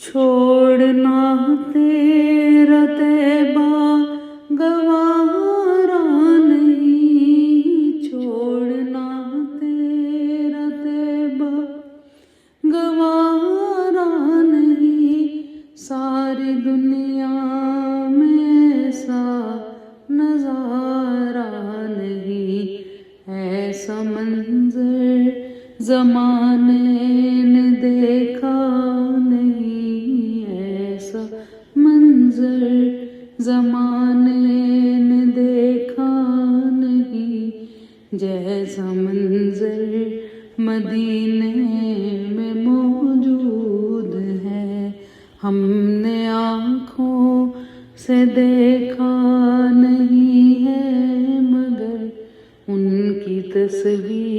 چھوڑنا تیرا طیبہ گوارا نہیں، چھوڑنا تیرا طیبہ گوارا نہیں، ساری دنیا میں ایسا نظارہ نہیں، ایسا منظر زمانے نے دیکھا نہیں، ایسا منظر زمانے نے دیکھا نہیں، جیسا منظر مدینے میں موجود ہے، ہم نے آنکھوں سے دیکھا نہیں ہے، مگر ان کی تصویر